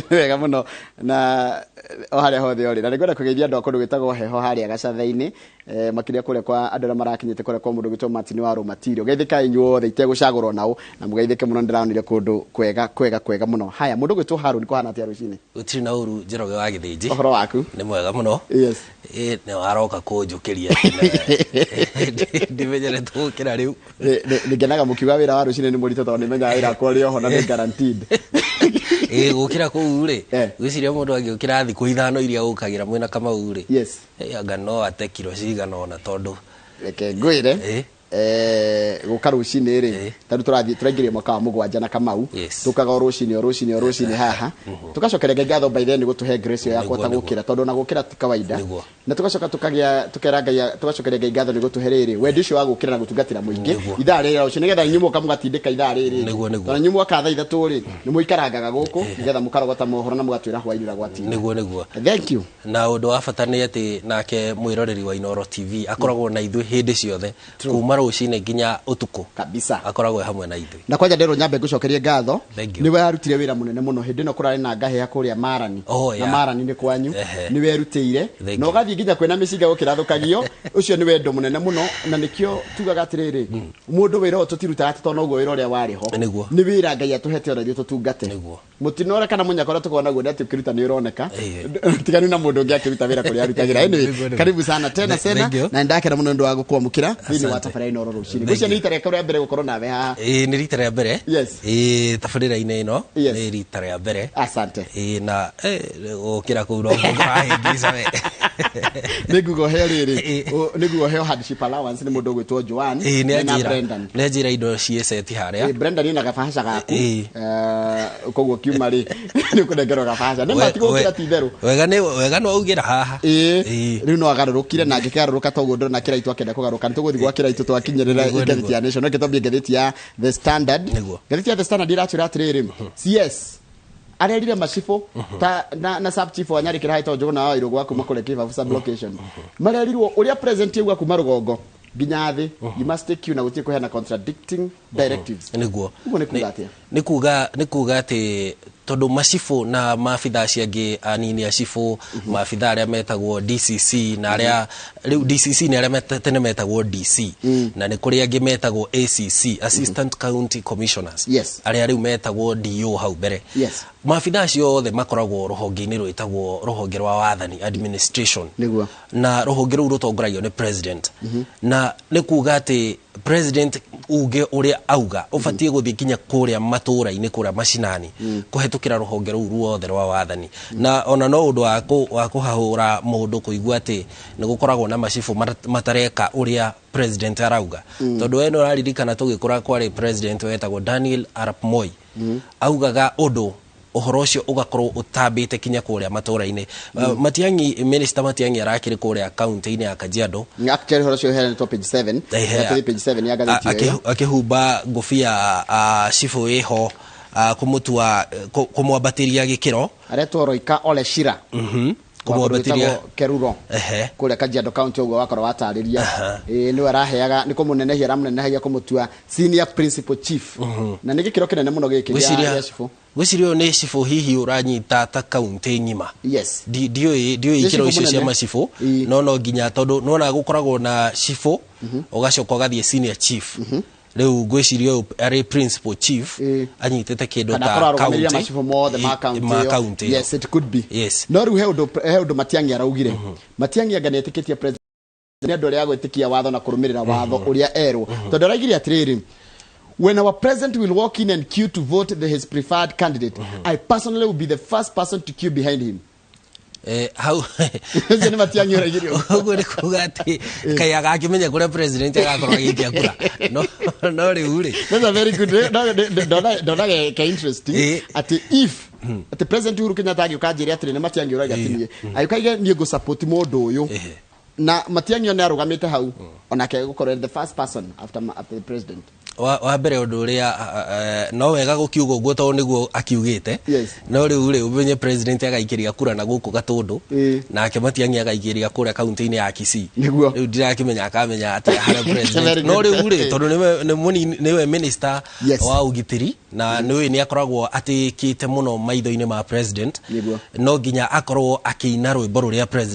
Wega muno na o haria hothe ori na ngwenda kugeithia andu akundu gitagwo heho haria gacathaini makiria kule kwa andu marakinyite kule kwa mundu gitwa Martin wa Romatirio geithika inyuothe itegucagurwo nao na mugeithike muno ndiranire kundu kwega muno haya mundu gitwa Haruni kuhana atia rucini utiri na uru Njoroge wa Githiji uhoro waku ni mwega muno yes ne waroka kunjukiria ndimenyere tukira riu ningenaga mukiuga wira wa rucini ni murito tondu nimenya wira kwa ri oho na ni guaranteed gukira ku ure gwiciria mundu agiukira thiku ithano iria gukagira mwena kama ure yes anga no ate kilo cigana ona tondu reke ngwire guka rucini ri tandu turaingiria mwaka wa mugwanja na Kamau tukaga rucini haha tugacokereria ngatho by then gutuhe grace ya kwata gukira tondu na gukira ti kawaida na tugacoka tukera tugacokereria ngatho ni gutuhe riri wendi ucio wa gukira na gutungatira muingi ithaa riri rucini nigetha inyumo kamugatindika ithaa riri na inyumo akatha ithatu ri ni muikarangaga guku nigetha mukarogota mohoro na mugatwira hwainira gwati niguo thank you na undu wa bata ni ati nake mwiroreri wa Inooro TV akoragwo na ithu hindi ciothe kuma rucini nginya utuku kabisa akoragwo hamwe na ithu na kwanja ndero nyambe gucokeria ngatho niwe arutire wira munene muno hindi no kurari na ngahe ya kuria Marani na Marani ni kwanyu niwe arutire no gathi nginya kwena micinga gukirathukagiyo ucio niwe ndo munene muno na nikio tugaga atiriri mundu wira tutiruta ati tono ugo wira uria wariho ni wira Ngai atuhete ona tutungate mutinore kana munya kora tukona guo ati ukiruta ni uroneka tigani na mundu ngiakiruta wira kuria arutagira anyway karibu sana tena na ndakira muno ndo agukwamukira thini wa tafara Inooro rucini gucio ni itare kare mbere gukoro nawe ha ni rita rĩa mbere tabarĩra-inĩ ĩno nĩ rita rĩa mbere asante na gũkĩra kũu no ngũrahingica we nĩguo heo rĩrĩ nĩguo heo hardship allowance nĩ mũndũ ũgwĩtwo Joan na Brendan nĩ njĩra indo ciĩceti harĩa Brendan ina gabahasha gaku koguo kiuma rĩ nĩ kũnengerwo gabahasha nĩ matigũkĩra ti therũ wega no augĩra haha rĩu no agarũrũkire na angĩkarũrũka toguo ndona na kĩraitũ akenda kũgarũrũka nĩ tũgũthiĩ gwa kĩraitũ twakinyĩrĩra ngathĩti ya Nation no gĩtambia ngathĩti ya The Standard ngathĩti ya The Standard iratwĩra atĩrĩrĩ CS arerire macifo ta na sub chief wa Nyarĩ kĩraha ĩtagwo Njũgũna wa Wairũ kuma kũrĩa Kivabu sub location marerirwo ũrĩa president yauga kuma rũgongo nginya thĩ you must take you na gũtiĩ kũheana contradicting directives nĩguo nĩ kuga atĩ tondu macifo na maabitha ciangi anini a cifo maabitha aria metagwo DCC na aria riu DCC ni aria tene metagwo DC na ni kuri angi metagwo ACC Assistant County Commissioners aria riu metagwo DO hau mbere maabitha ciothe makoragwo ruhonge-ini rwitagwo ruhonge rwa wathani administration na ruhonge ruu rutongoragio ni president na ni kuga ati president uge uria auga ubatie guthii kinya kuria matura-ini kuria macinani kuhetukira ruhonge ruu ruothe rwa wathani na ona no undu wa kuhahura mundu kuigua ati ni gukoragwo na macifu matareka uria president arauga tondu eno raririkana tugikura kwari president wetagwo Daniel Arap Moi augaga undu uhoro ucio ugakorwo utambite kinya kuria matura-ini Matiang'i minister Matiang'i arakiri kuria county-ini ya Kajiado actually uhoro ucio he page 7 page 7 ya gatheti yo akihumba ngofia cifu iho kumutua kumwambatiria gikiro aretwo Roika Ole Shira kumwambatiria Keruro kuria Kajiado county ugo wakora watariria ni waraheaga ni kumunenehia ramunenehia kumutua senior principal chief na ni gikiro kinene muno giki ya cifu gwicirio ni cifu hihi uranyita ta county ngima dio ikiro icio cia macifu no nginya tondu nona gukoragwo na cifu ugacoka gathie senior chief leo gwicirio ari principal chief anyitete kindu ta county yes it could be no ru he undu Matiang'i araugire Matiang'i anganetikitie president ni andu ria gwitikia watho na kurumirira watho uria erwo tondu araigire atiriri when our president will walk in and queue to vote his preferred candidate I personally will be the first person to queue behind him how ni Matiang'i araigire ugo ni kuga ati kai agakimenya kuria president agakorwo agikia kura no riu ri that's a very good don't get interesting ati if the president Uhuru Kenyatta agiukanjire atiri ni Matiang'i uragatinie ayukaige ni go support mundu uyu na Matiang'i ne arugamite hau onake gukorwo the first person after the president wa mbere undu uria no wega gukiuga uguo to niguo akiugite no riu ri umenye president agaikiria kura na guku gatundu nake Matiang'i agaikiria kura kaunti-ini ya Kisii riu ndirakimenya akamenya ati hara president no riu ri tondu niwe minister wa ugitiri na niwe ni akoragwo atikite muno maitho-ini ma president no nginya akorwo akiina rwimbo ruria president